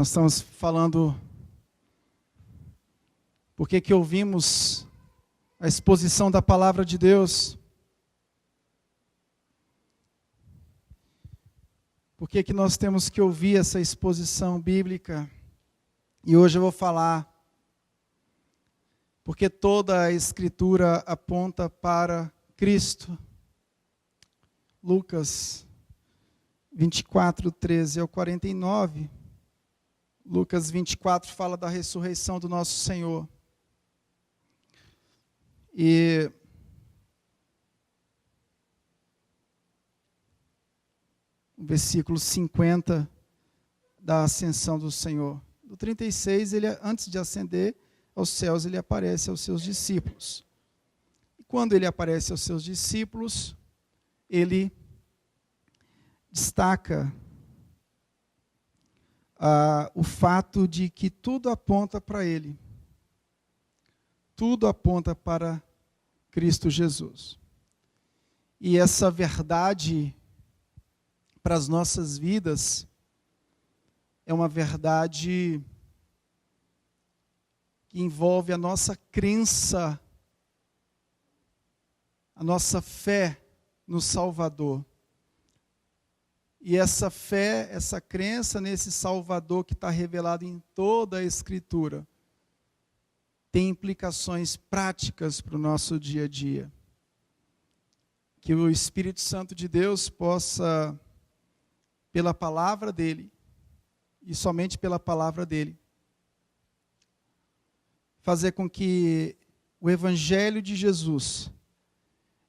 Nós estamos falando por que ouvimos a exposição da palavra de Deus. Por que nós temos que ouvir essa exposição bíblica? E hoje eu vou falar porque toda a Escritura aponta para Cristo. Lucas 24, 13 ao 49. Lucas 24 fala da ressurreição do nosso Senhor. E o versículo 50 da ascensão do Senhor. Do 36, ele, antes de ascender aos céus, ele aparece aos seus discípulos. E quando ele aparece aos seus discípulos, ele destaca o fato de que tudo aponta para ele. Tudo aponta para Cristo Jesus. E essa verdade para as nossas vidas é uma verdade que envolve a nossa crença, a nossa fé no Salvador. E essa fé, essa crença nesse Salvador que está revelado em toda a Escritura, tem implicações práticas para o nosso dia a dia. Que o Espírito Santo de Deus possa, pela palavra dEle, e somente pela palavra dEle, fazer com que o Evangelho de Jesus,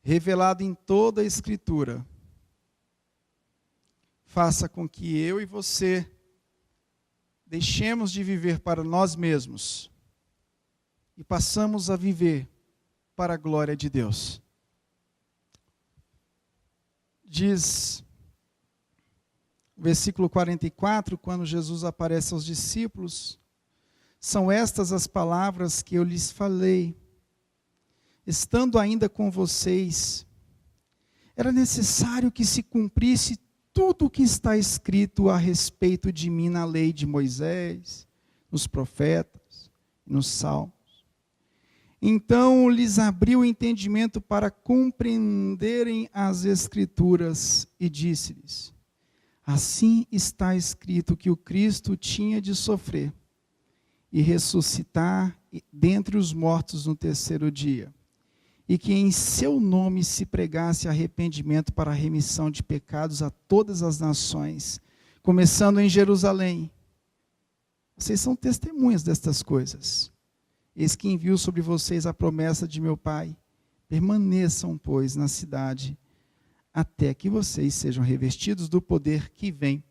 revelado em toda a Escritura, faça com que eu e você deixemos de viver para nós mesmos e passamos a viver para a glória de Deus. Diz o versículo 44, quando Jesus aparece aos discípulos: são estas as palavras que eu lhes falei, estando ainda com vocês. Era necessário que se cumprisse tudo o que está escrito a respeito de mim na lei de Moisés, nos profetas, nos salmos. Então lhes abriu o entendimento para compreenderem as Escrituras e disse-lhes: assim está escrito que o Cristo tinha de sofrer e ressuscitar dentre os mortos no terceiro dia, e que em seu nome se pregasse arrependimento para a remissão de pecados a todas as nações, começando em Jerusalém. Vocês são testemunhas destas coisas. Eis que envio sobre vocês a promessa de meu Pai. Permaneçam, pois, na cidade, até que vocês sejam revestidos do poder que vem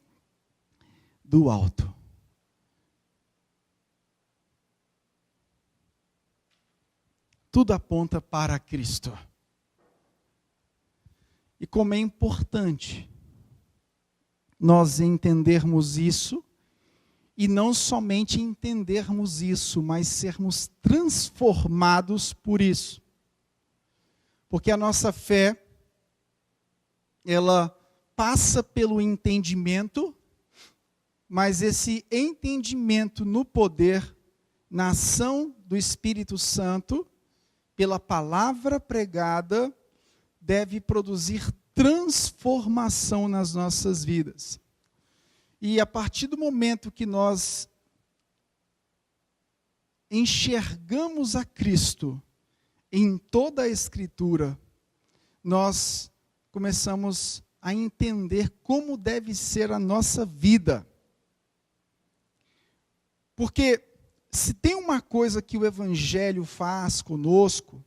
do alto. Tudo aponta para Cristo. E como é importante nós entendermos isso, e não somente entendermos isso, mas sermos transformados por isso. Porque a nossa fé, ela passa pelo entendimento, mas esse entendimento no poder, na ação do Espírito Santo, pela palavra pregada, deve produzir transformação nas nossas vidas. E a partir do momento que nós enxergamos a Cristo em toda a Escritura, nós começamos a entender como deve ser a nossa vida. Porque se tem uma coisa que o Evangelho faz conosco,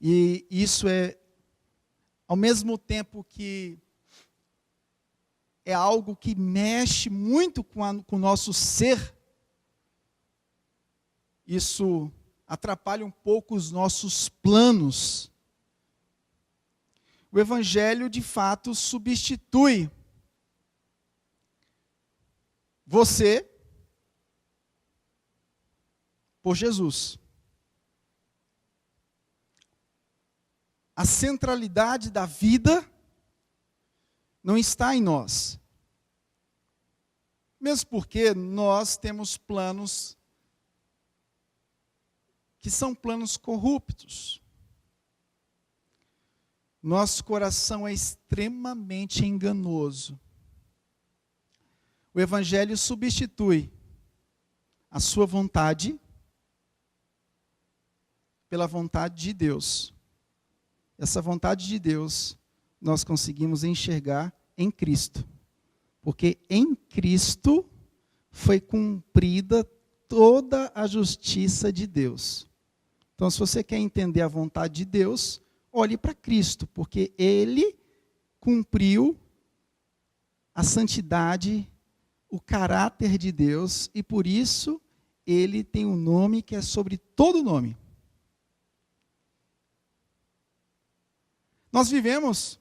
e isso é, ao mesmo tempo que é algo que mexe muito com o nosso ser, isso atrapalha um pouco os nossos planos. O Evangelho, de fato, substitui você por Jesus. A centralidade da vida não está em nós. Mesmo porque nós temos planos que são planos corruptos. Nosso coração é extremamente enganoso. O Evangelho substitui a sua vontade pela vontade de Deus. Essa vontade de Deus nós conseguimos enxergar em Cristo. Porque em Cristo foi cumprida toda a justiça de Deus. Então, se você quer entender a vontade de Deus, olhe para Cristo, porque Ele cumpriu a santidade, o caráter de Deus, e por isso Ele tem um nome que é sobre todo nome. Nós vivemos,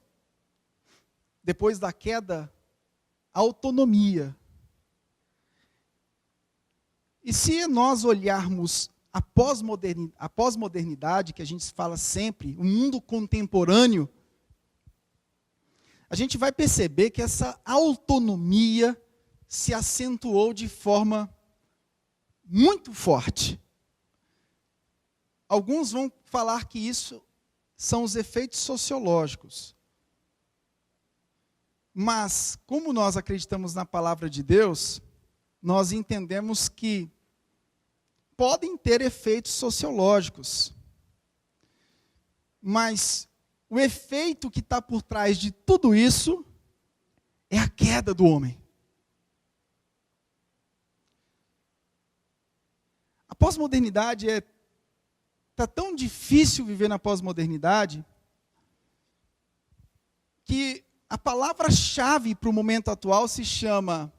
depois da queda, autonomia. E se nós olharmos a pós-modernidade, que a gente fala sempre, o mundo contemporâneo, a gente vai perceber que essa autonomia se acentuou de forma muito forte. Alguns vão falar que isso são os efeitos sociológicos. Mas, como nós acreditamos na palavra de Deus, nós entendemos que podem ter efeitos sociológicos. Mas o efeito que está por trás de tudo isso é a queda do homem. A pós-modernidade está tão difícil viver na pós-modernidade que a palavra-chave para o momento atual se chama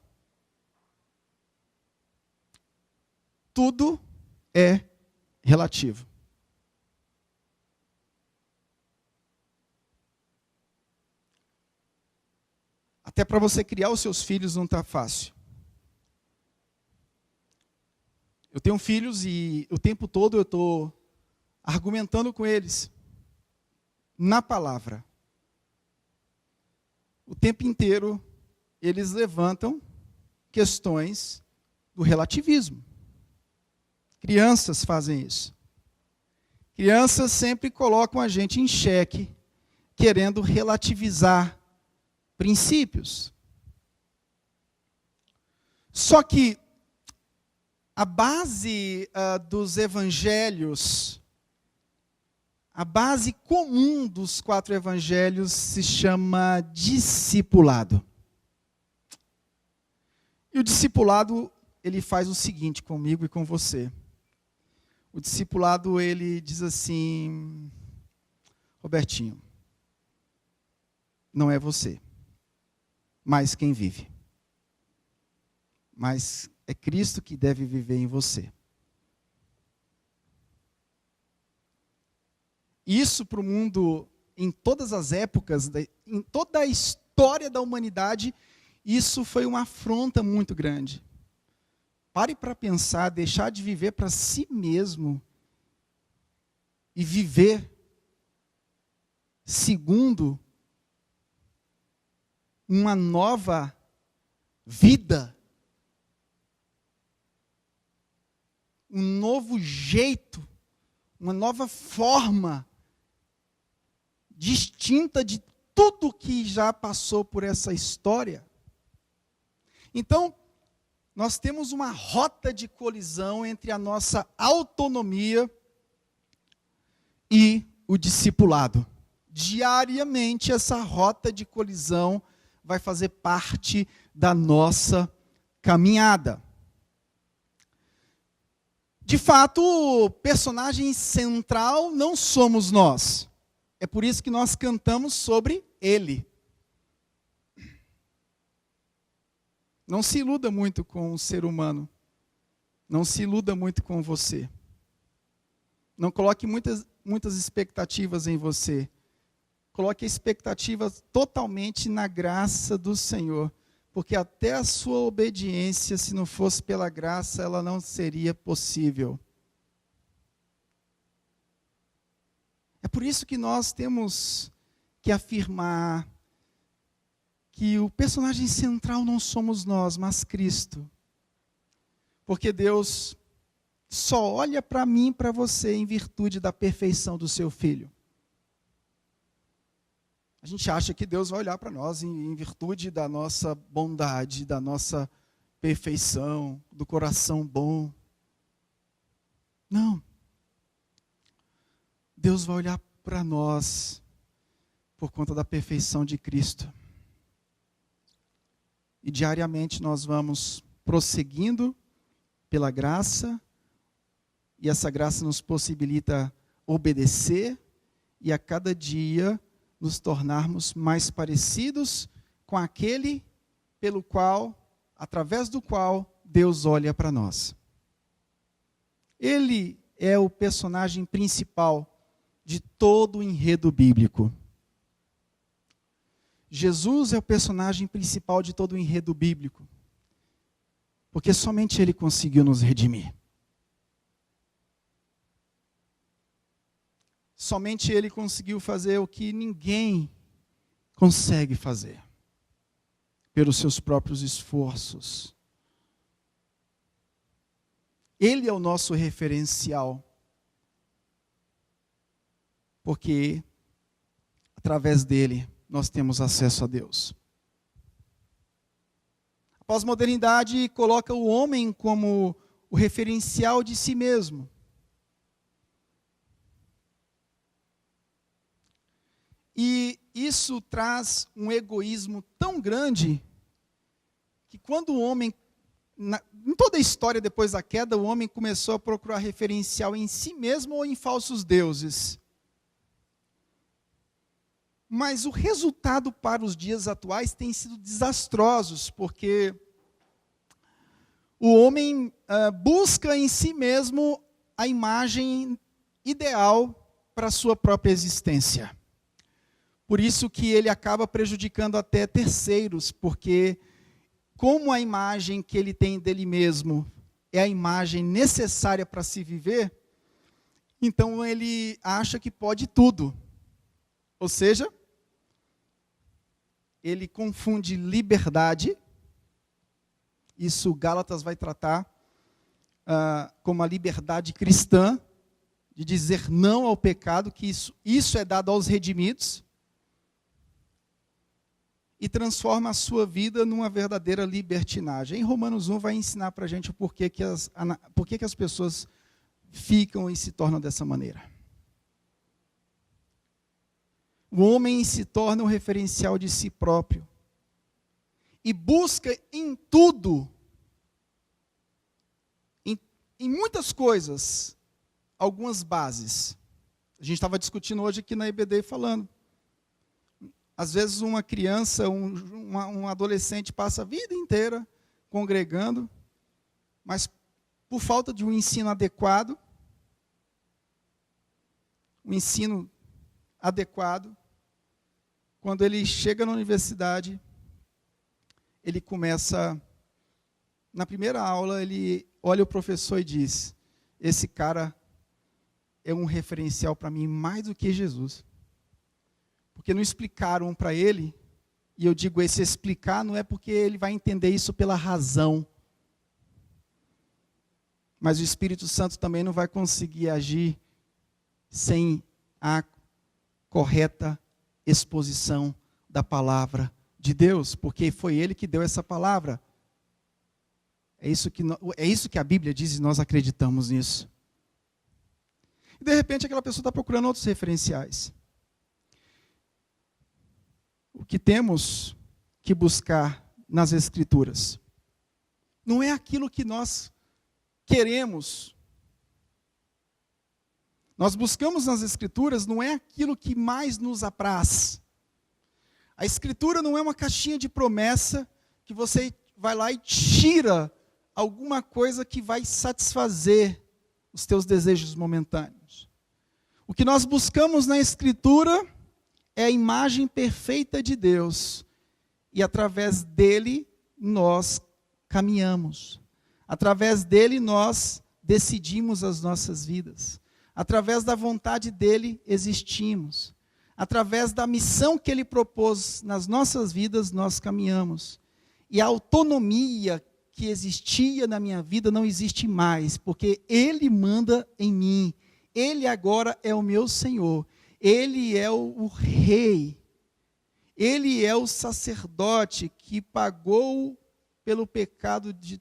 tudo é relativo. Até para você criar os seus filhos não está fácil. Eu tenho filhos e o tempo todo eu estou argumentando com eles na palavra. O tempo inteiro eles levantam questões do relativismo. Crianças fazem isso. Crianças sempre colocam a gente em xeque, querendo relativizar princípios. Só que a base dos evangelhos, a base comum dos 4 evangelhos se chama discipulado. E o discipulado, ele faz o seguinte comigo e com você. O discipulado, ele diz assim: Robertinho, não é você, mas quem vive. Mas é Cristo que deve viver em você. Isso para o mundo, em todas as épocas, em toda a história da humanidade, isso foi uma afronta muito grande. Pare para pensar, deixar de viver para si mesmo e viver segundo uma nova vida, um novo jeito, uma nova forma distinta de tudo que já passou por essa história. Então, nós temos uma rota de colisão entre a nossa autonomia e o discipulado. Diariamente, essa rota de colisão vai fazer parte da nossa caminhada. De fato, o personagem central não somos nós. É por isso que nós cantamos sobre ele. Não se iluda muito com o ser humano. Não se iluda muito com você. Não coloque muitas expectativas em você. Coloque a expectativa totalmente na graça do Senhor. Porque até a sua obediência, se não fosse pela graça, ela não seria possível. É por isso que nós temos que afirmar que o personagem central não somos nós, mas Cristo. Porque Deus só olha para mim e para você em virtude da perfeição do seu Filho. A gente acha que Deus vai olhar para nós em virtude da nossa bondade, da nossa perfeição, do coração bom. Não. Deus vai olhar para nós por conta da perfeição de Cristo. E diariamente nós vamos prosseguindo pela graça, e essa graça nos possibilita obedecer, e a cada dia nos tornarmos mais parecidos com aquele pelo qual, através do qual, Deus olha para nós. Ele é o personagem principal de todo o enredo bíblico. Jesus é o personagem principal de todo o enredo bíblico, porque somente Ele conseguiu nos redimir. Somente Ele conseguiu fazer o que ninguém consegue fazer, pelos seus próprios esforços. Ele é o nosso referencial, porque através dele nós temos acesso a Deus. A pós-modernidade coloca o homem como o referencial de si mesmo. E isso traz um egoísmo tão grande que quando o homem, em toda a história depois da queda, o homem começou a procurar referencial em si mesmo ou em falsos deuses. Mas o resultado para os dias atuais tem sido desastrosos, porque o homem busca em si mesmo a imagem ideal para a sua própria existência. Por isso que ele acaba prejudicando até terceiros, porque como a imagem que ele tem dele mesmo é a imagem necessária para se viver, então ele acha que pode tudo. Ou seja, ele confunde liberdade, isso Gálatas vai tratar como a liberdade cristã, de dizer não ao pecado, que isso é dado aos redimidos, e transforma a sua vida numa verdadeira libertinagem. Em Romanos 1 vai ensinar para a gente o porquê que as pessoas ficam e se tornam dessa maneira. O homem se torna um referencial de si próprio e busca em tudo, em muitas coisas, algumas bases. A gente estava discutindo hoje aqui na EBD falando. Às vezes uma criança, um adolescente passa a vida inteira congregando, mas por falta de um ensino adequado, quando ele chega na universidade, ele começa, na primeira aula, ele olha o professor e diz: esse cara é um referencial para mim mais do que Jesus. Porque não explicaram para ele, e eu digo, esse explicar não é porque ele vai entender isso pela razão, mas o Espírito Santo também não vai conseguir agir sem a correta exposição da palavra de Deus, porque foi Ele que deu essa palavra. É isso que a Bíblia diz e nós acreditamos nisso. E de repente aquela pessoa está procurando outros referenciais. O que temos que buscar nas Escrituras não é aquilo que nós queremos. Nós buscamos nas Escrituras não é aquilo que mais nos apraz. A Escritura não é uma caixinha de promessa que você vai lá e tira alguma coisa que vai satisfazer os teus desejos momentâneos. O que nós buscamos na Escritura é a imagem perfeita de Deus, e através dele nós caminhamos, através dele nós decidimos as nossas vidas, através da vontade dele existimos, através da missão que Ele propôs nas nossas vidas, nós caminhamos. E a autonomia que existia na minha vida não existe mais, porque Ele manda em mim. Ele agora é o meu Senhor. Ele é o Rei. Ele é o sacerdote que pagou pelo pecado de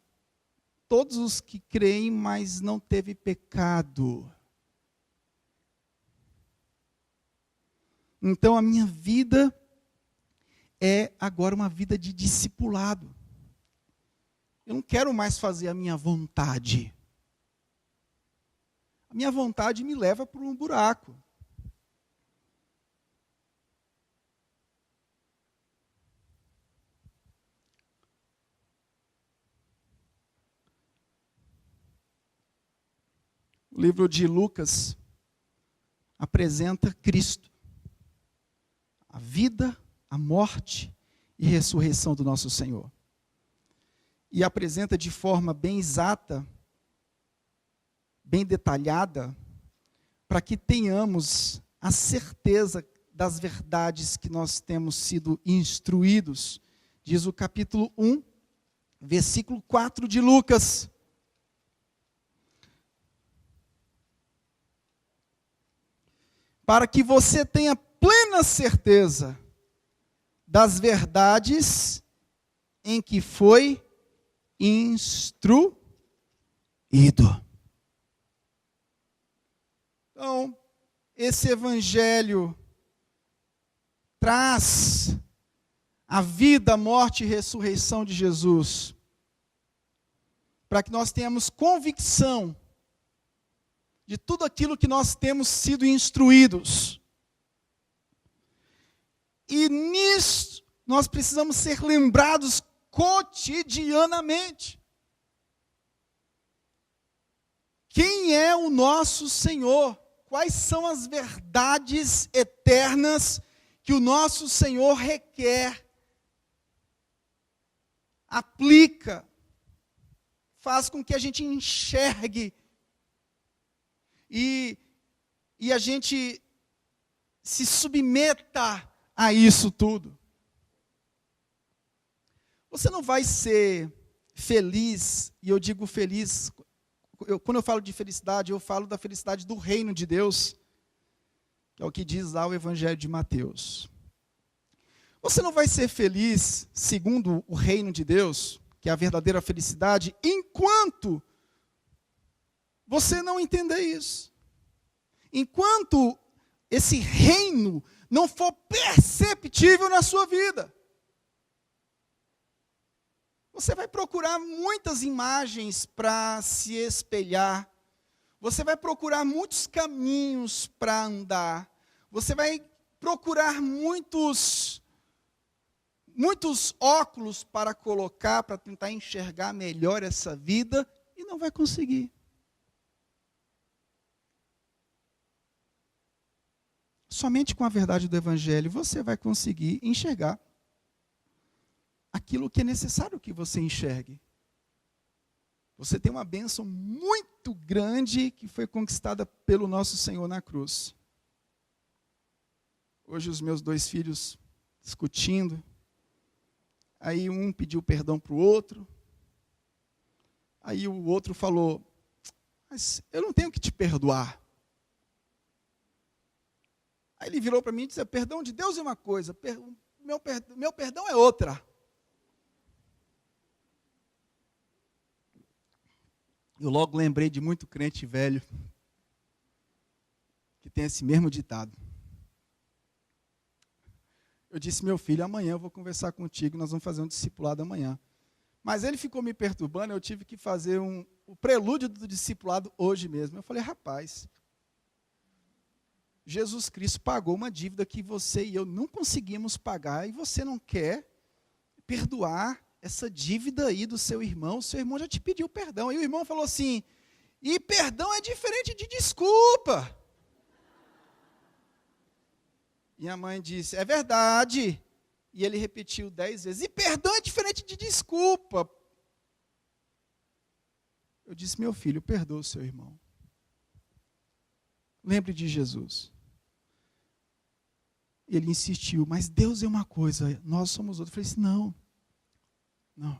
todos os que creem, mas não teve pecado. Então a minha vida é agora uma vida de discipulado. Eu não quero mais fazer a minha vontade. A minha vontade me leva para um buraco. O livro de Lucas apresenta Cristo, a vida, a morte e ressurreição do nosso Senhor. E apresenta de forma bem exata, bem detalhada, para que tenhamos a certeza das verdades que nós temos sido instruídos. Diz o capítulo 1, versículo 4 de Lucas. Para que você tenha plena certeza das verdades em que foi instruído. Então, esse evangelho traz a vida, a morte e ressurreição de Jesus, para que nós tenhamos convicção de tudo aquilo que nós temos sido instruídos. E nisso nós precisamos ser lembrados cotidianamente. Quem é o nosso Senhor? Quais são as verdades eternas que o nosso Senhor requer, aplica, faz com que a gente enxergue e a gente se submeta a isso tudo. Você não vai ser feliz, e eu digo feliz, quando eu falo de felicidade, eu falo da felicidade do reino de Deus, que é o que diz lá o Evangelho de Mateus. Você não vai ser feliz segundo o reino de Deus, que é a verdadeira felicidade, enquanto você não entender isso. Enquanto esse reino não for perceptível na sua vida. Você vai procurar muitas imagens para se espelhar. Você vai procurar muitos caminhos para andar. Você vai procurar muitos óculos para colocar, para tentar enxergar melhor essa vida, e não vai conseguir. Somente com a verdade do Evangelho você vai conseguir enxergar aquilo que é necessário que você enxergue. Você tem uma bênção muito grande que foi conquistada pelo nosso Senhor na cruz. Hoje os meus 2 filhos discutindo, aí um pediu perdão para o outro, aí o outro falou, mas eu não tenho que te perdoar. Aí ele virou para mim e disse, perdão de Deus é uma coisa, meu perdão é outra. Eu logo lembrei de muito crente velho que tem esse mesmo ditado. Eu disse, meu filho, amanhã eu vou conversar contigo, nós vamos fazer um discipulado amanhã. Mas ele ficou me perturbando, eu tive que fazer o prelúdio do discipulado hoje mesmo. Eu falei, rapaz, Jesus Cristo pagou uma dívida que você e eu não conseguimos pagar, e você não quer perdoar essa dívida aí do seu irmão já te pediu perdão. E o irmão falou assim, e perdão é diferente de desculpa. E a mãe disse, é verdade. E ele repetiu 10 vezes, e perdão é diferente de desculpa. Eu disse, meu filho, perdoa o seu irmão. Lembre de Jesus. ele insistiu, mas Deus é uma coisa, nós somos outra. Eu falei assim, não.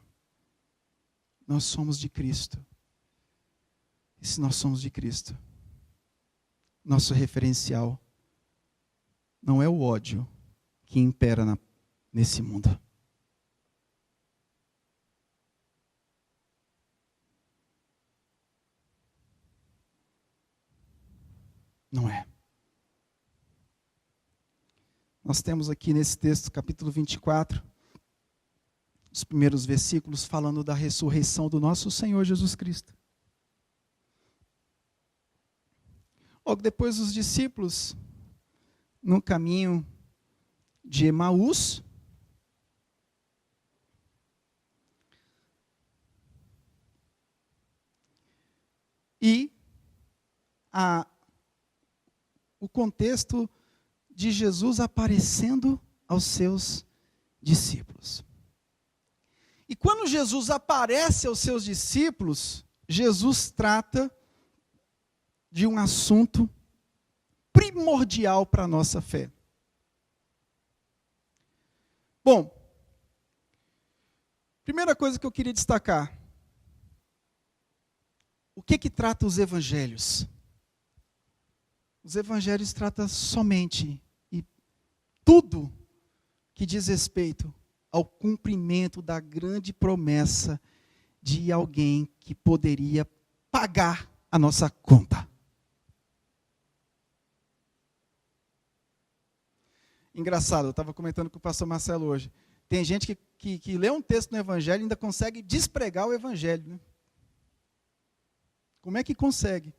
Nós somos de Cristo. E se nós somos de Cristo, nosso referencial não é o ódio que impera nesse mundo. Não é. Nós temos aqui nesse texto, capítulo 24, os primeiros versículos falando da ressurreição do nosso Senhor Jesus Cristo. Logo depois os discípulos, no caminho de Emaús, e o contexto de Jesus aparecendo aos seus discípulos. E quando Jesus aparece aos seus discípulos, Jesus trata de um assunto primordial para a nossa fé. Bom, primeira coisa que eu queria destacar. O que trata os evangelhos? Os evangelhos tratam somente e tudo que diz respeito ao cumprimento da grande promessa de alguém que poderia pagar a nossa conta. Engraçado, eu estava comentando com o pastor Marcelo hoje. Tem gente que lê um texto no evangelho e ainda consegue despregar o evangelho, né? Como é que consegue?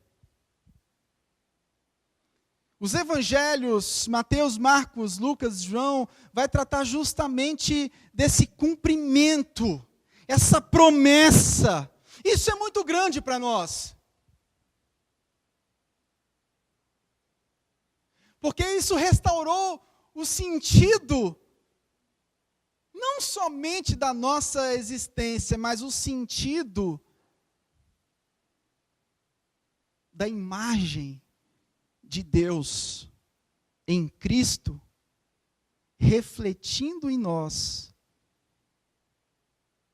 Os evangelhos, Mateus, Marcos, Lucas, João, vai tratar justamente desse cumprimento, essa promessa. Isso é muito grande para nós. Porque isso restaurou o sentido, não somente da nossa existência, mas o sentido da imagem de Deus em Cristo, refletindo em nós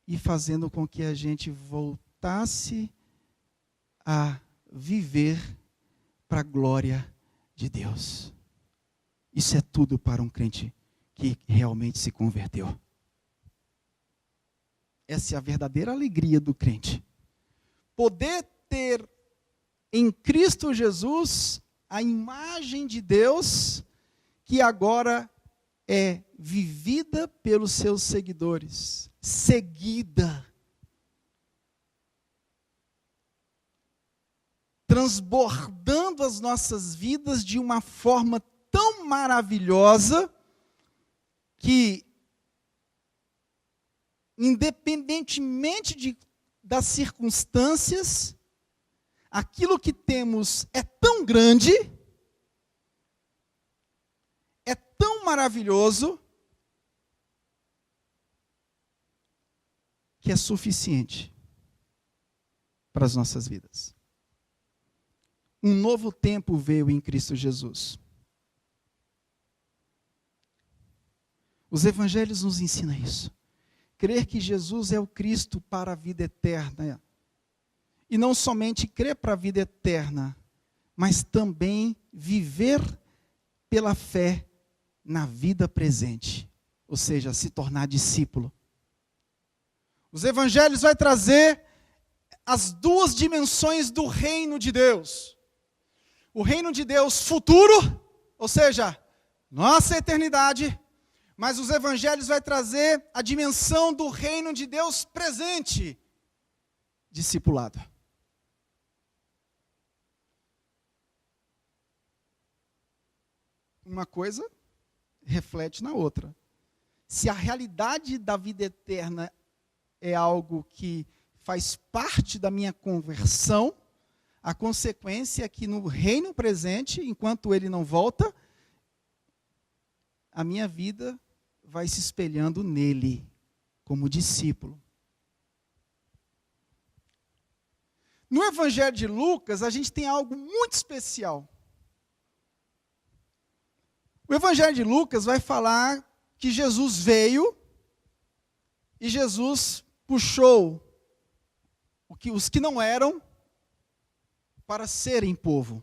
e fazendo com que a gente voltasse a viver para a glória de Deus. Isso é tudo para um crente que realmente se converteu. Essa é a verdadeira alegria do crente. Poder ter em Cristo Jesus a imagem de Deus que agora é vivida pelos seus seguidores, seguida, transbordando as nossas vidas de uma forma tão maravilhosa que, independentemente das circunstâncias, aquilo que temos é tão grande, é tão maravilhoso, que é suficiente para as nossas vidas. Um novo tempo veio em Cristo Jesus. Os evangelhos nos ensinam isso. Crer que Jesus é o Cristo para a vida eterna. E não somente crer para a vida eterna, mas também viver pela fé na vida presente. Ou seja, se tornar discípulo. Os evangelhos vão trazer as duas dimensões do reino de Deus. O reino de Deus futuro, ou seja, nossa eternidade. Mas os evangelhos vão trazer a dimensão do reino de Deus presente. Discipulado. Uma coisa reflete na outra. Se a realidade da vida eterna é algo que faz parte da minha conversão, a consequência é que no reino presente, enquanto ele não volta, a minha vida vai se espelhando nele, como discípulo. No Evangelho de Lucas, a gente tem algo muito especial. O Evangelho de Lucas vai falar que Jesus veio e Jesus puxou os que não eram para serem povo.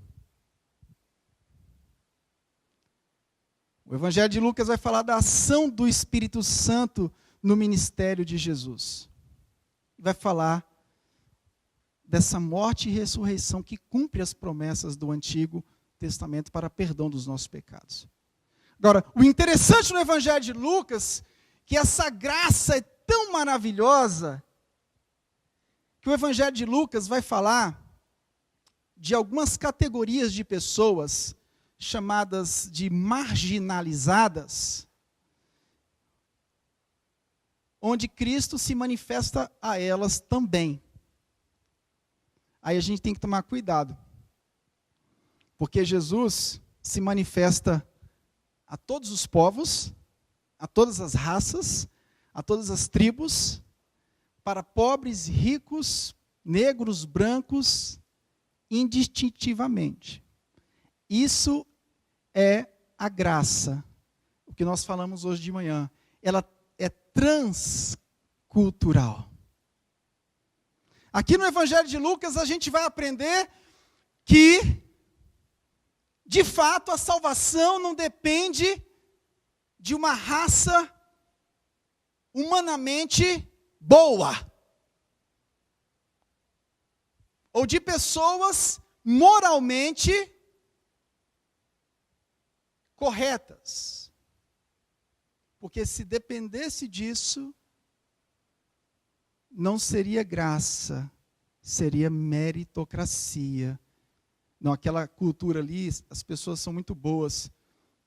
O Evangelho de Lucas vai falar da ação do Espírito Santo no ministério de Jesus. Vai falar dessa morte e ressurreição que cumpre as promessas do Antigo Testamento para perdão dos nossos pecados. Agora, o interessante no Evangelho de Lucas, que essa graça é tão maravilhosa, que o Evangelho de Lucas vai falar de algumas categorias de pessoas chamadas de marginalizadas, onde Cristo se manifesta a elas também. Aí a gente tem que tomar cuidado, porque Jesus se manifesta a todos os povos, a todas as raças, a todas as tribos, para pobres, ricos, negros, brancos, indistintivamente. Isso é a graça, o que nós falamos hoje de manhã. Ela é transcultural. Aqui no Evangelho de Lucas a gente vai aprender que, de fato, a salvação não depende de uma raça humanamente boa, ou de pessoas moralmente corretas. Porque se dependesse disso, não seria graça, seria meritocracia. Não, aquela cultura ali, as pessoas são muito boas,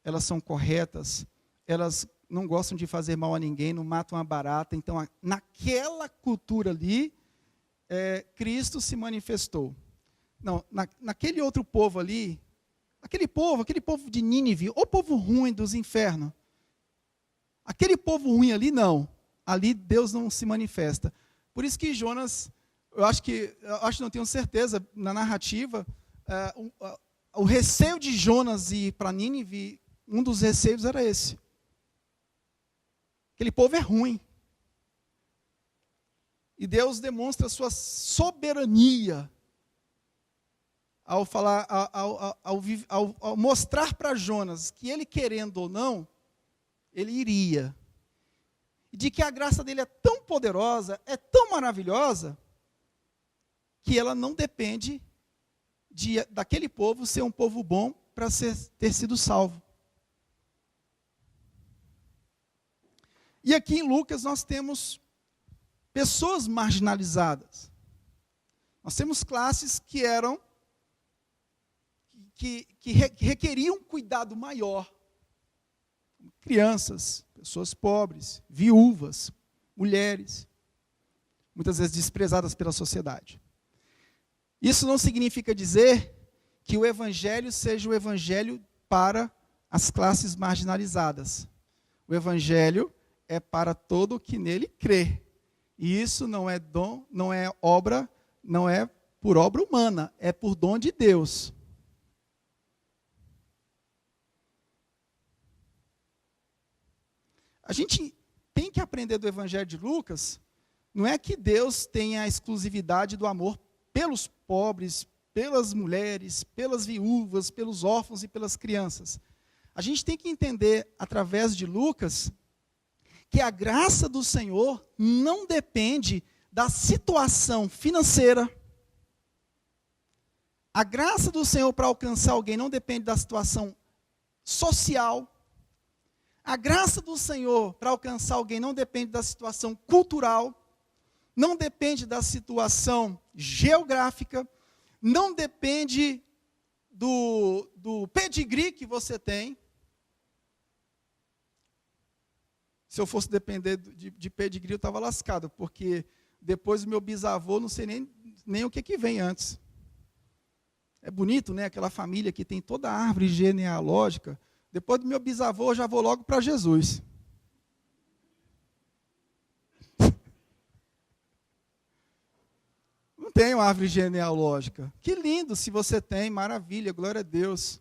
elas são corretas, elas não gostam de fazer mal a ninguém, não matam a barata. Então, naquela cultura ali, Cristo se manifestou. Não, naquele outro povo ali, aquele povo de Nínive, o povo ruim dos infernos, aquele povo ruim ali, não. Ali Deus não se manifesta. Por isso que Jonas, eu acho que não tenho certeza, na narrativa, o receio de Jonas ir para Nínive, um dos receios era esse. Aquele povo é ruim. E Deus demonstra a sua soberania ao falar, ao mostrar para Jonas que ele, querendo ou não, ele iria. E de que a graça dele é tão poderosa, é tão maravilhosa, que ela não depende daquele povo ser um povo bom para ter sido salvo. E aqui em Lucas nós temos pessoas marginalizadas. Nós temos classes que requeriam um cuidado maior. Crianças, pessoas pobres, viúvas, mulheres, muitas vezes desprezadas pela sociedade. Isso não significa dizer que o Evangelho seja o Evangelho para as classes marginalizadas. O Evangelho é para todo o que nele crê. E isso não é dom, não é obra, não é por obra humana, é por dom de Deus. A gente tem que aprender do Evangelho de Lucas, não é que Deus tenha a exclusividade do amor pelos pobres, pelas mulheres, pelas viúvas, pelos órfãos e pelas crianças. A gente tem que entender, através de Lucas, que a graça do Senhor não depende da situação financeira. A graça do Senhor para alcançar alguém não depende da situação social. A graça do Senhor para alcançar alguém não depende da situação cultural, não depende da situação geográfica, não depende do pedigree que você tem. Se eu fosse depender de pedigree, eu estava lascado, porque depois do meu bisavô, não sei nem o que vem antes. É bonito, né? Aquela família que tem toda a árvore genealógica. Depois do meu bisavô, eu já vou logo para Jesus. Não tenho árvore genealógica. Que lindo se você tem, maravilha, glória a Deus.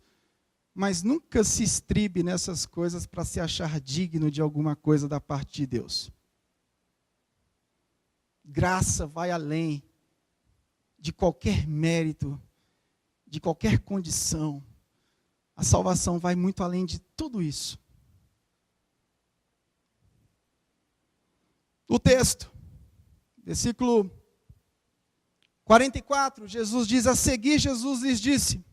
Mas nunca se estribe nessas coisas para se achar digno de alguma coisa da parte de Deus. Graça vai além de qualquer mérito, de qualquer condição. A salvação vai muito além de tudo isso. O texto, versículo 44, Jesus diz: a seguir Jesus lhes disse: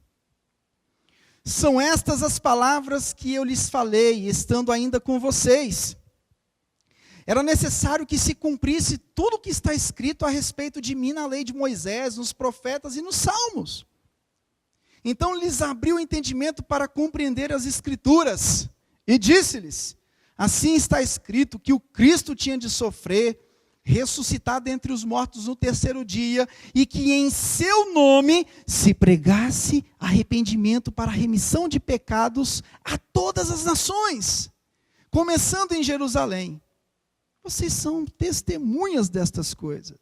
são estas as palavras que eu lhes falei, estando ainda com vocês. Era necessário que se cumprisse tudo o que está escrito a respeito de mim na lei de Moisés, nos profetas e nos salmos. Então lhes abriu o entendimento para compreender as Escrituras, e disse-lhes: assim está escrito que o Cristo tinha de sofrer, ressuscitar dentre os mortos no terceiro dia, e que em seu nome se pregasse arrependimento para a remissão de pecados a todas as nações, começando em Jerusalém. Vocês são testemunhas destas coisas.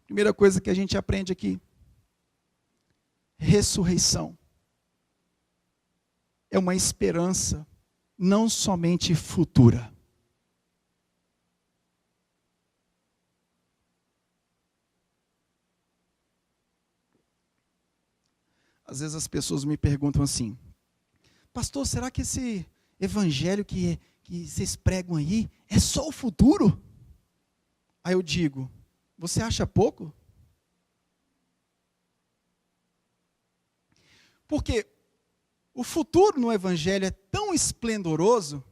Primeira coisa que a gente aprende aqui: ressurreição é uma esperança não somente futura. Às vezes as pessoas me perguntam assim: pastor, será que esse evangelho que vocês pregam aí é só o futuro? Aí eu digo: você acha pouco? Porque o futuro no evangelho é tão esplendoroso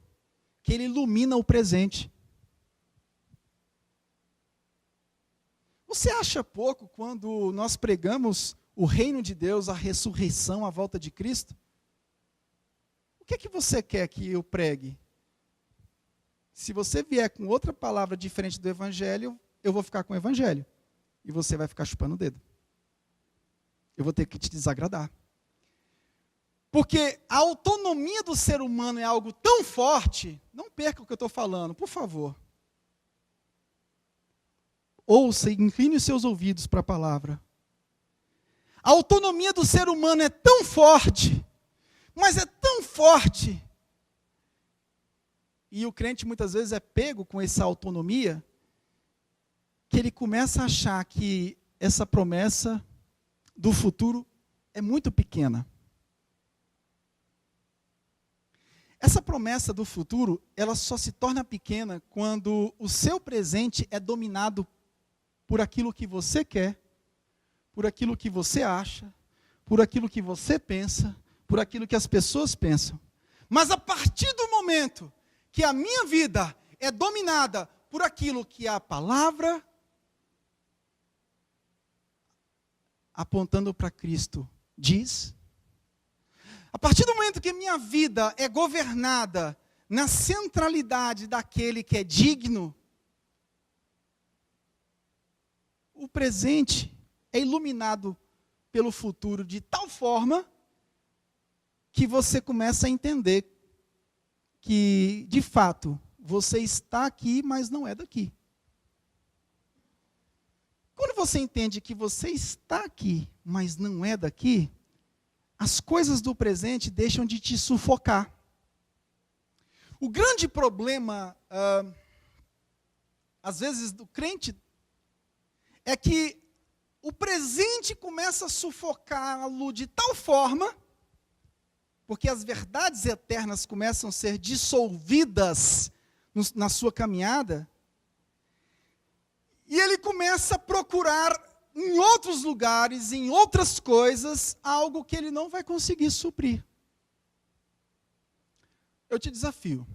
que ele ilumina o presente. Você acha pouco quando nós pregamos o reino de Deus, a ressurreição, a volta de Cristo? O que é que você quer que eu pregue? Se você vier com outra palavra diferente do evangelho, eu vou ficar com o evangelho. E você vai ficar chupando o dedo. Eu vou ter que te desagradar. Porque a autonomia do ser humano é algo tão forte. Não perca o que eu estou falando, por favor. Ouça e incline os seus ouvidos para a palavra. A autonomia do ser humano é tão forte, mas é tão forte. E o crente muitas vezes é pego com essa autonomia, que ele começa a achar que essa promessa do futuro é muito pequena. Essa promessa do futuro, ela só se torna pequena quando o seu presente é dominado por aquilo que você quer, por aquilo que você acha, por aquilo que você pensa, por aquilo que as pessoas pensam. Mas a partir do momento que a minha vida é dominada por aquilo que a palavra, apontando para Cristo, diz, a partir do momento que minha vida é governada na centralidade daquele que é digno, o presente é iluminado pelo futuro de tal forma que você começa a entender que, de fato, você está aqui, mas não é daqui. Quando você entende que você está aqui, mas não é daqui, as coisas do presente deixam de te sufocar. O grande problema, às vezes, do crente, é que o presente começa a sufocá-lo de tal forma, porque as verdades eternas começam a ser dissolvidas na sua caminhada, e ele começa a procurar em outros lugares, em outras coisas, algo que ele não vai conseguir suprir. Eu te desafio.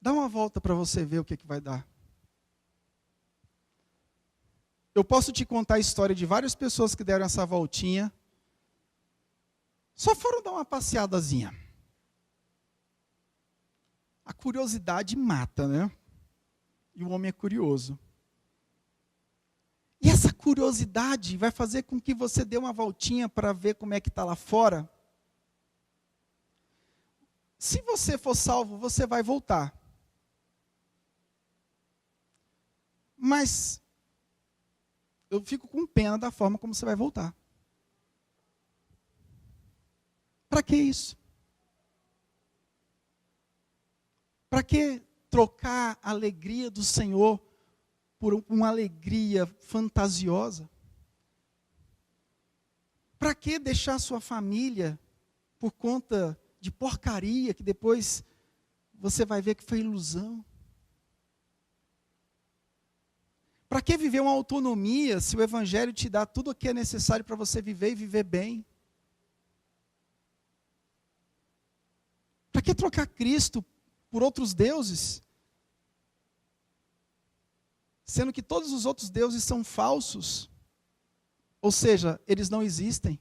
Dá uma volta para você ver o que vai dar. Eu posso te contar a história de várias pessoas que deram essa voltinha, só foram dar uma passeadazinha. A curiosidade mata, né? E o homem é curioso. E essa curiosidade vai fazer com que você dê uma voltinha para ver como é que está lá fora. Se você for salvo, você vai voltar. Mas eu fico com pena da forma como você vai voltar. Para que isso? Para que trocar a alegria do Senhor por uma alegria fantasiosa? Para que deixar sua família por conta de porcaria que depois você vai ver que foi ilusão? Para que viver uma autonomia se o Evangelho te dá tudo o que é necessário para você viver e viver bem? Para que trocar Cristo por outros deuses? Sendo que todos os outros deuses são falsos. Ou seja, eles não existem.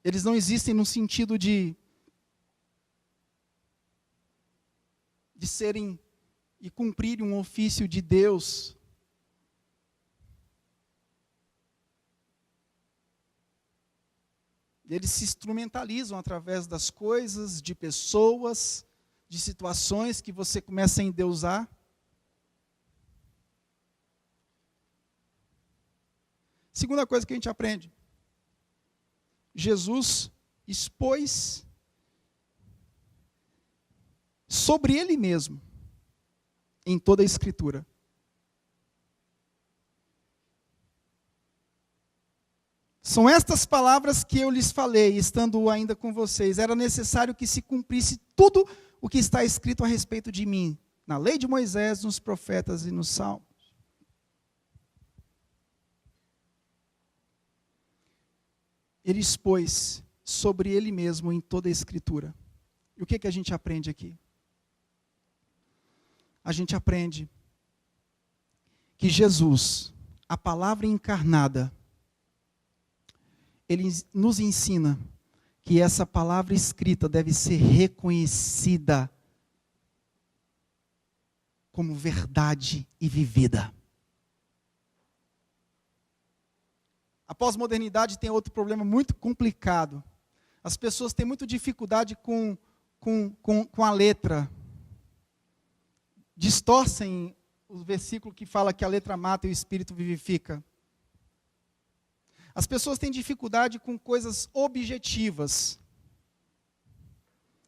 Eles não existem no sentido de serem e cumprirem um ofício de Deus. Eles se instrumentalizam através das coisas, de pessoas, de situações que você começa a endeusar. Segunda coisa que a gente aprende. Jesus expôs sobre ele mesmo, em toda a Escritura. São estas palavras que eu lhes falei, estando ainda com vocês. Era necessário que se cumprisse tudo o que está escrito a respeito de mim, na lei de Moisés, nos profetas e nos salmos. Ele expôs sobre ele mesmo em toda a Escritura. E o que a gente aprende aqui? A gente aprende que Jesus, a palavra encarnada, ele nos ensina que essa palavra escrita deve ser reconhecida como verdade e vivida. A pós-modernidade tem outro problema muito complicado. As pessoas têm muita dificuldade com a letra. Distorcem o versículo que fala que a letra mata e o espírito vivifica. As pessoas têm dificuldade com coisas objetivas.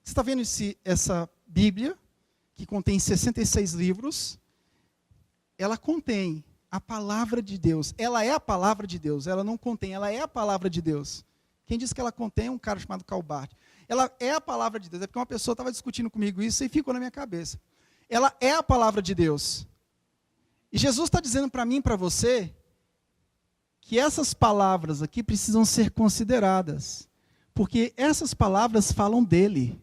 Você está vendo essa Bíblia, que contém 66 livros? Ela contém a palavra de Deus. Ela é a palavra de Deus. Ela não contém, ela é a palavra de Deus. Quem disse que ela contém é um cara chamado Calbart. Ela é a palavra de Deus. É porque uma pessoa estava discutindo comigo isso e ficou na minha cabeça. Ela é a palavra de Deus. E Jesus está dizendo para mim e para você que essas palavras aqui precisam ser consideradas, porque essas palavras falam dele.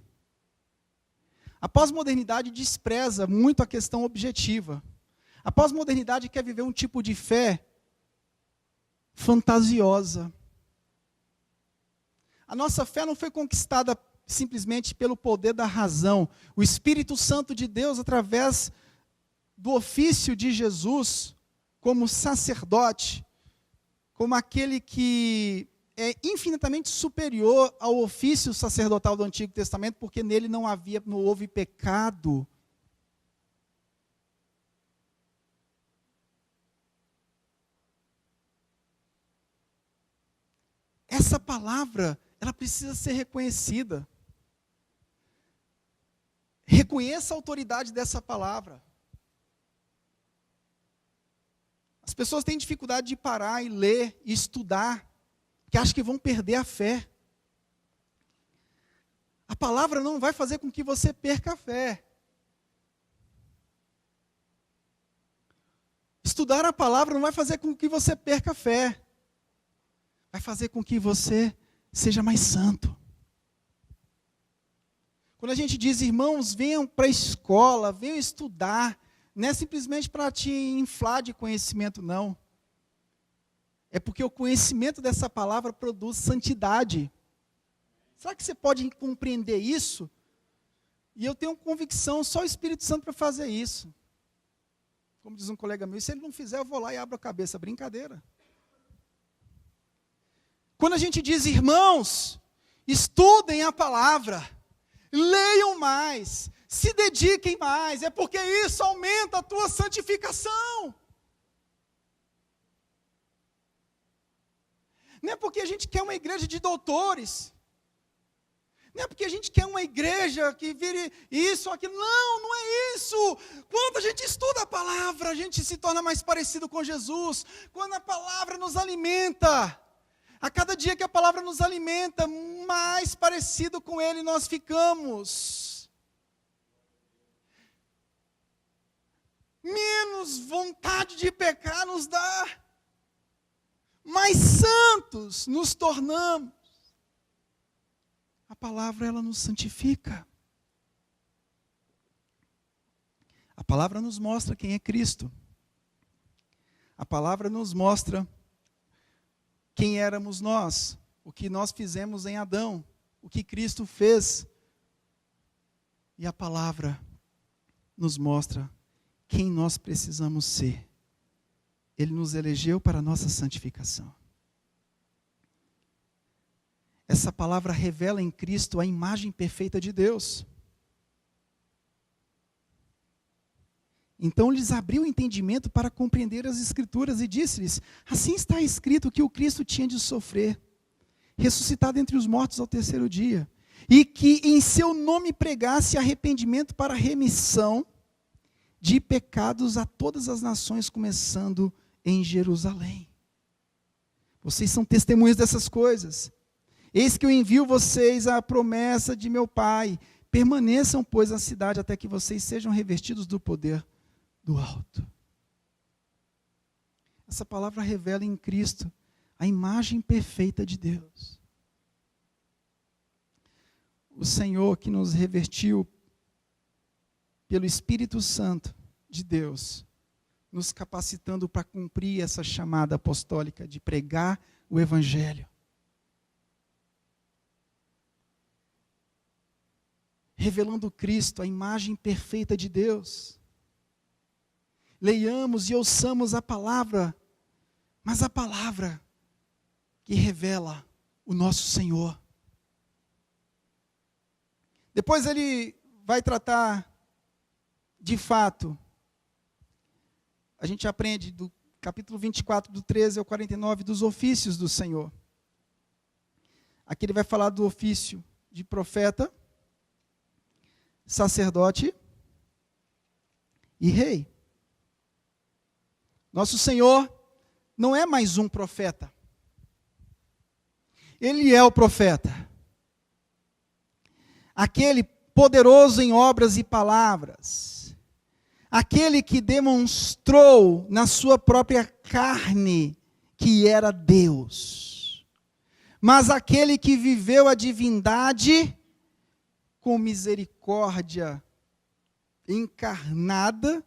A pós-modernidade despreza muito a questão objetiva. A pós-modernidade quer viver um tipo de fé fantasiosa. A nossa fé não foi conquistada simplesmente pelo poder da razão. O Espírito Santo de Deus, através do ofício de Jesus, como sacerdote, como aquele que é infinitamente superior ao ofício sacerdotal do Antigo Testamento, porque nele não houve pecado. Essa palavra, ela precisa ser reconhecida. Reconheça a autoridade dessa palavra. As pessoas têm dificuldade de parar e ler e estudar, porque acham que vão perder a fé. A palavra não vai fazer com que você perca a fé. Estudar a palavra não vai fazer com que você perca a fé. Vai fazer com que você seja mais santo. Quando a gente diz, irmãos, venham para a escola, venham estudar, não é simplesmente para te inflar de conhecimento, não. É porque o conhecimento dessa palavra produz santidade. Será que você pode compreender isso? E eu tenho convicção, só o Espírito Santo para fazer isso. Como diz um colega meu, se ele não fizer, eu vou lá e abro a cabeça. Brincadeira. Quando a gente diz, irmãos, estudem a palavra, leiam mais, se dediquem mais, é porque isso aumenta a tua santificação. Não é porque a gente quer uma igreja de doutores. Não é porque a gente quer uma igreja que vire isso ou aquilo. Não, não é isso. Quando a gente estuda a palavra, a gente se torna mais parecido com Jesus. Quando a palavra nos alimenta. A cada dia que a palavra nos alimenta, mais parecido com Ele nós ficamos. Menos vontade de pecar nos dá. Mais santos nos tornamos. A palavra, ela nos santifica. A palavra nos mostra quem é Cristo. A palavra nos mostra quem éramos nós, o que nós fizemos em Adão, o que Cristo fez. E a palavra nos mostra quem nós precisamos ser. Ele nos elegeu para a nossa santificação. Essa palavra revela em Cristo a imagem perfeita de Deus. Então lhes abriu o entendimento para compreender as Escrituras e disse-lhes: assim está escrito que o Cristo tinha de sofrer, ressuscitado entre os mortos ao terceiro dia, e que em seu nome pregasse arrependimento para remissão de pecados a todas as nações, começando em Jerusalém. Vocês são testemunhas dessas coisas. Eis que eu envio vocês a promessa de meu Pai. Permaneçam, pois, na cidade até que vocês sejam revestidos do poder do alto. Essa palavra revela em Cristo a imagem perfeita de Deus. O Senhor que nos revestiu pelo Espírito Santo de Deus, nos capacitando para cumprir essa chamada apostólica de pregar o Evangelho. Revelando Cristo, a imagem perfeita de Deus. Leiamos e ouçamos a palavra, mas a palavra que revela o nosso Senhor. Depois ele vai tratar, de fato, a gente aprende do capítulo 24, do 13 ao 49, dos ofícios do Senhor. Aqui ele vai falar do ofício de profeta, sacerdote e rei. Nosso Senhor não é mais um profeta. Ele é o profeta. Aquele poderoso em obras e palavras. Aquele que demonstrou na sua própria carne que era Deus. Mas aquele que viveu a divindade com misericórdia encarnada,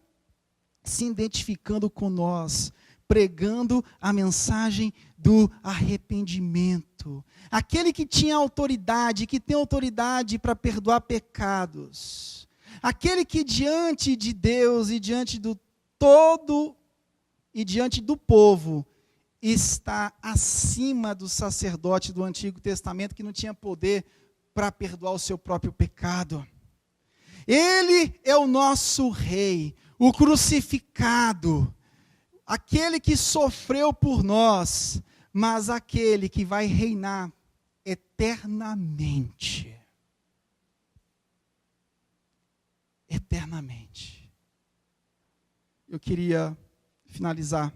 se identificando com nós, pregando a mensagem do arrependimento. Aquele que tinha autoridade, que tem autoridade para perdoar pecados. Aquele que diante de Deus e diante do todo e diante do povo está acima do sacerdote do Antigo Testamento que não tinha poder para perdoar o seu próprio pecado. Ele é o nosso rei, o crucificado, aquele que sofreu por nós, mas aquele que vai reinar eternamente. Eternamente. Eu queria finalizar.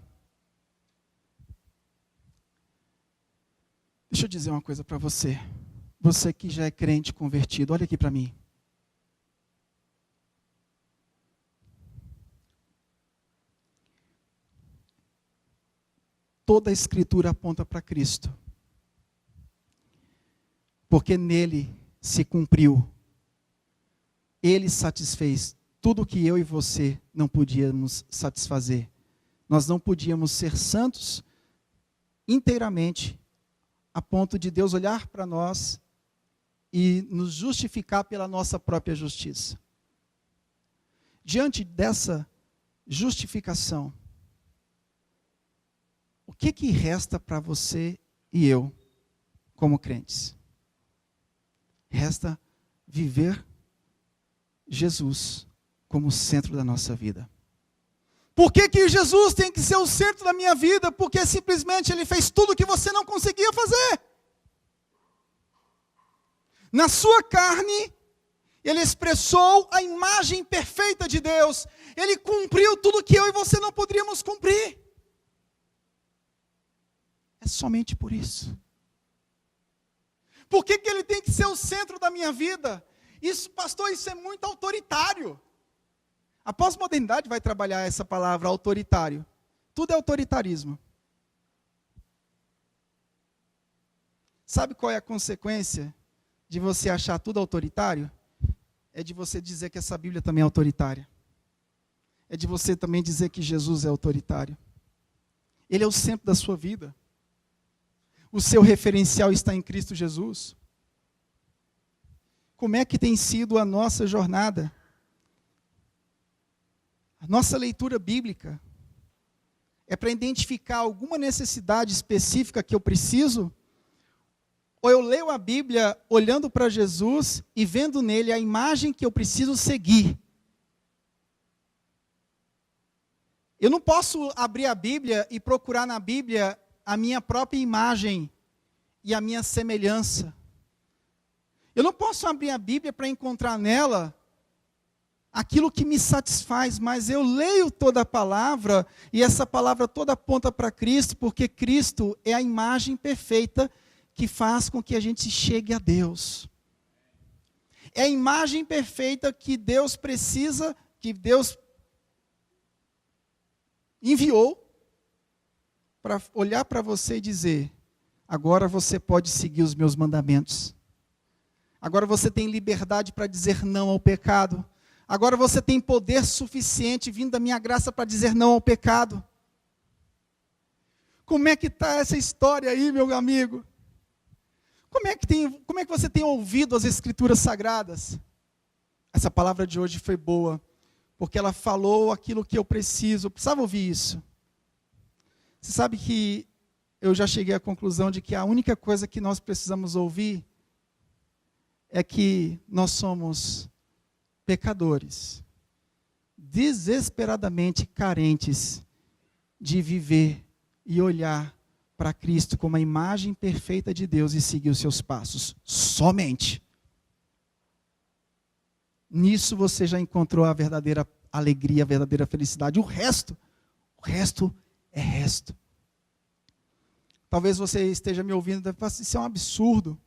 Deixa eu dizer uma coisa para você. Você que já é crente convertido, olha aqui para mim. Toda a Escritura aponta para Cristo. Porque nele se cumpriu. Ele satisfez tudo o que eu e você não podíamos satisfazer. Nós não podíamos ser santos inteiramente, a ponto de Deus olhar para nós e nos justificar pela nossa própria justiça. Diante dessa justificação, o que resta para você e eu, como crentes? Resta viver Jesus como centro da nossa vida. Por que que Jesus tem que ser o centro da minha vida? Porque simplesmente Ele fez tudo o que você não conseguia fazer. Na sua carne, Ele expressou a imagem perfeita de Deus. Ele cumpriu tudo que eu e você não poderíamos cumprir. É somente por isso. Por que que Ele tem que ser o centro da minha vida? Isso, pastor, isso é muito autoritário. A pós-modernidade vai trabalhar essa palavra autoritário. Tudo é autoritarismo. Sabe qual é a consequência de você achar tudo autoritário? É de você dizer que essa Bíblia também é autoritária. É de você também dizer que Jesus é autoritário. Ele é o centro da sua vida. O seu referencial está em Cristo Jesus. Como é que tem sido a nossa jornada? A nossa leitura bíblica é para identificar alguma necessidade específica que eu preciso? Ou eu leio a Bíblia olhando para Jesus e vendo nele a imagem que eu preciso seguir? Eu não posso abrir a Bíblia e procurar na Bíblia a minha própria imagem e a minha semelhança. Eu não posso abrir a Bíblia para encontrar nela aquilo que me satisfaz, mas eu leio toda a palavra, e essa palavra toda aponta para Cristo, porque Cristo é a imagem perfeita que faz com que a gente chegue a Deus. É a imagem perfeita que Deus precisa, que Deus enviou para olhar para você e dizer: agora você pode seguir os meus mandamentos. Agora você tem liberdade para dizer não ao pecado. Agora você tem poder suficiente vindo da minha graça para dizer não ao pecado. Como é que está essa história aí, meu amigo? Como é que você tem ouvido as Escrituras Sagradas? Essa palavra de hoje foi boa, porque ela falou aquilo que eu preciso. Eu precisava ouvir isso. Você sabe que eu já cheguei à conclusão de que a única coisa que nós precisamos ouvir é que nós somos pecadores, desesperadamente carentes de viver e olhar para Cristo como a imagem perfeita de Deus e seguir os seus passos. Somente. Nisso você já encontrou a verdadeira alegria, a verdadeira felicidade. O resto é resto. Talvez você esteja me ouvindo e deve falar: isso é um absurdo.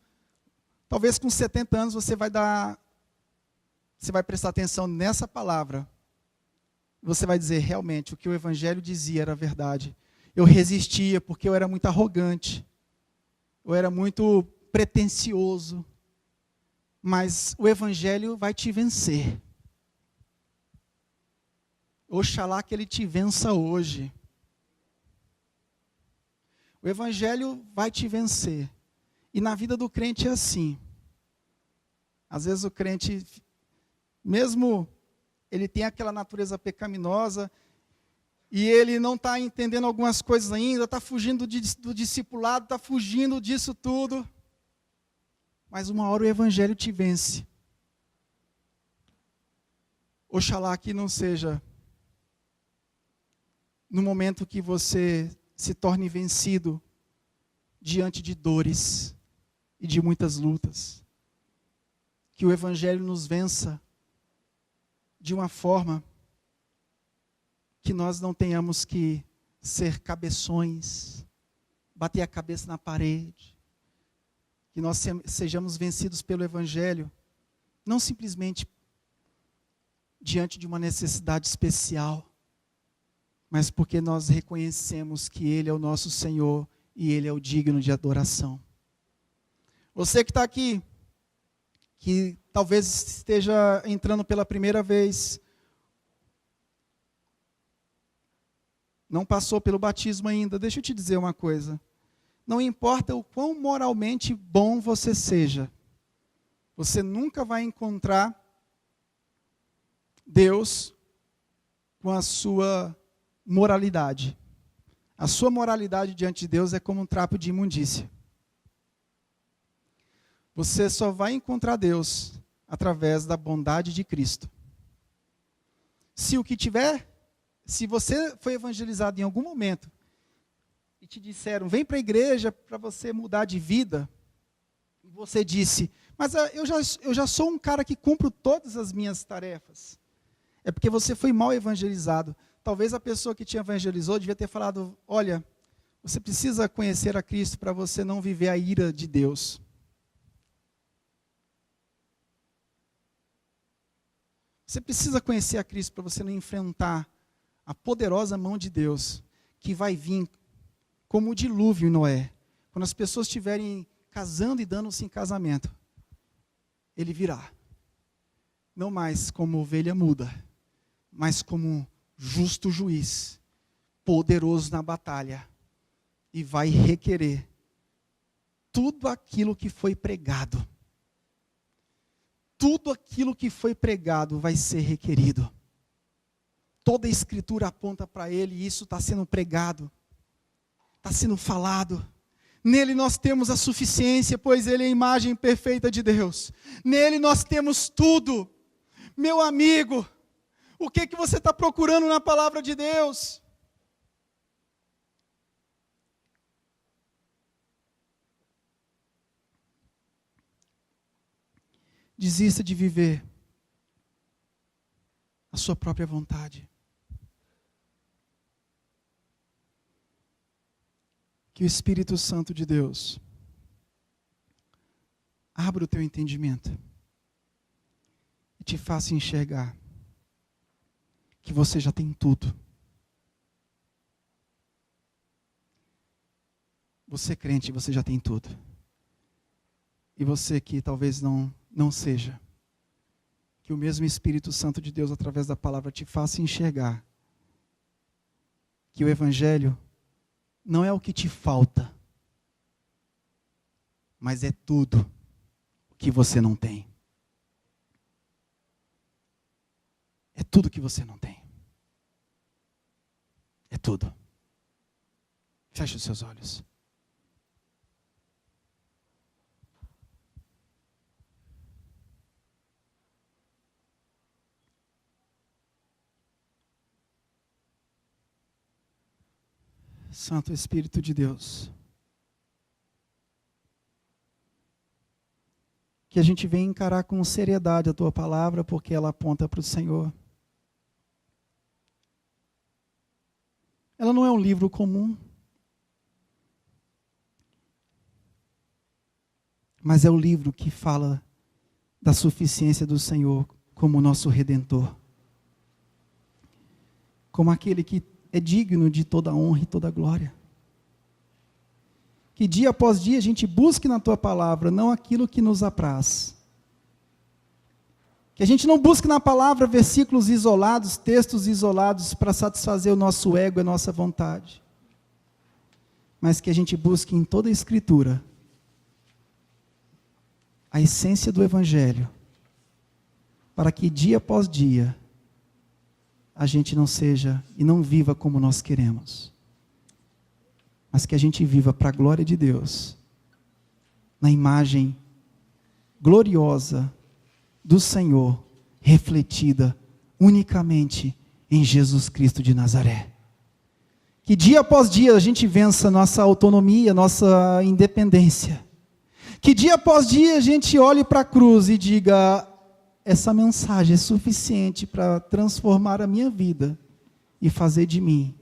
Talvez com 70 anos você vai prestar atenção nessa palavra. Você vai dizer: realmente, o que o Evangelho dizia era verdade. Eu resistia porque eu era muito arrogante. Eu era muito pretensioso. Mas o Evangelho vai te vencer. Oxalá que ele te vença hoje. O Evangelho vai te vencer. E na vida do crente é assim. Às vezes o crente, mesmo ele tem aquela natureza pecaminosa, e ele não está entendendo algumas coisas ainda, está fugindo do discipulado, está fugindo disso tudo. Mas uma hora o Evangelho te vence. Oxalá que não seja no momento que você se torne vencido diante de dores e de muitas lutas. Que o Evangelho nos vença de uma forma que nós não tenhamos que ser cabeções, bater a cabeça na parede. Que nós sejamos vencidos pelo Evangelho, não simplesmente diante de uma necessidade especial, mas porque nós reconhecemos que Ele é o nosso Senhor e Ele é o digno de adoração. Você que está aqui, que talvez esteja entrando pela primeira vez, não passou pelo batismo ainda, deixa eu te dizer uma coisa. Não importa o quão moralmente bom você seja, você nunca vai encontrar Deus com a sua moralidade. A sua moralidade diante de Deus é como um trapo de imundícia. Você só vai encontrar Deus através da bondade de Cristo. Se o que tiver se você foi evangelizado em algum momento e te disseram, vem para a igreja para você mudar de vida, e você disse, mas eu já sou um cara que cumpro todas as minhas tarefas, é porque você foi mal evangelizado. Talvez a pessoa que te evangelizou devia ter falado, olha, você precisa conhecer a Cristo para você não viver a ira de Deus. Você precisa conhecer a Cristo para você não enfrentar a poderosa mão de Deus, que vai vir como o dilúvio em Noé. Quando as pessoas estiverem casando e dando-se em casamento, ele virá. Não mais como ovelha muda, mas como justo juiz, poderoso na batalha, e vai requerer tudo aquilo que foi pregado. Tudo aquilo que foi pregado vai ser requerido. Toda a Escritura aponta para ele, e isso está sendo pregado, está sendo falado. Nele nós temos a suficiência, pois ele é a imagem perfeita de Deus. Nele nós temos tudo. Meu amigo, o que você está procurando na palavra de Deus? Desista de viver a sua própria vontade. Que o Espírito Santo de Deus abra o teu entendimento e te faça enxergar que você já tem tudo. Você crente, você já tem tudo. E você que talvez não seja, que o mesmo Espírito Santo de Deus, através da palavra, te faça enxergar que o Evangelho não é o que te falta, mas é tudo o que você não tem. É tudo que você não tem. É tudo. Feche os seus olhos. Santo Espírito de Deus, que a gente venha encarar com seriedade a Tua palavra, porque ela aponta para o Senhor. Ela não é um livro comum, mas é o livro que fala da suficiência do Senhor como nosso Redentor, como aquele que é digno de toda honra e toda glória. Que dia após dia a gente busque na Tua palavra, não aquilo que nos apraz. Que a gente não busque na palavra versículos isolados, textos isolados para satisfazer o nosso ego e a nossa vontade. Mas que a gente busque em toda a Escritura a essência do Evangelho, para que dia após dia a gente não seja e não viva como nós queremos, mas que a gente viva para a glória de Deus, na imagem gloriosa do Senhor, refletida unicamente em Jesus Cristo de Nazaré. Que dia após dia a gente vença nossa autonomia, nossa independência. Que dia após dia a gente olhe para a cruz e diga, essa mensagem é suficiente para transformar a minha vida e fazer de mim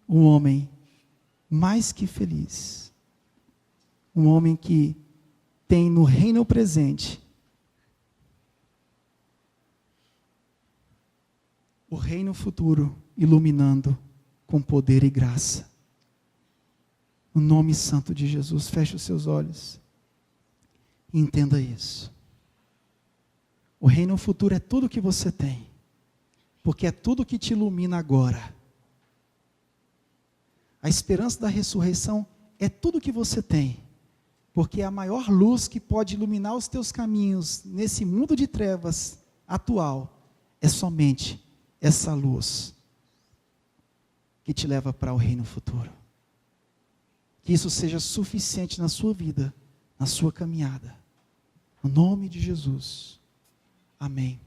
um homem mais que feliz. Um homem que tem no reino presente o reino futuro iluminando com poder e graça. No nome santo de Jesus, feche os seus olhos e entenda isso. O reino futuro é tudo que você tem, porque é tudo que te ilumina agora. A esperança da ressurreição é tudo que você tem, porque é a maior luz que pode iluminar os teus caminhos nesse mundo de trevas atual, é somente essa luz que te leva para o reino futuro. Que isso seja suficiente na sua vida, na sua caminhada. No nome de Jesus. Amém.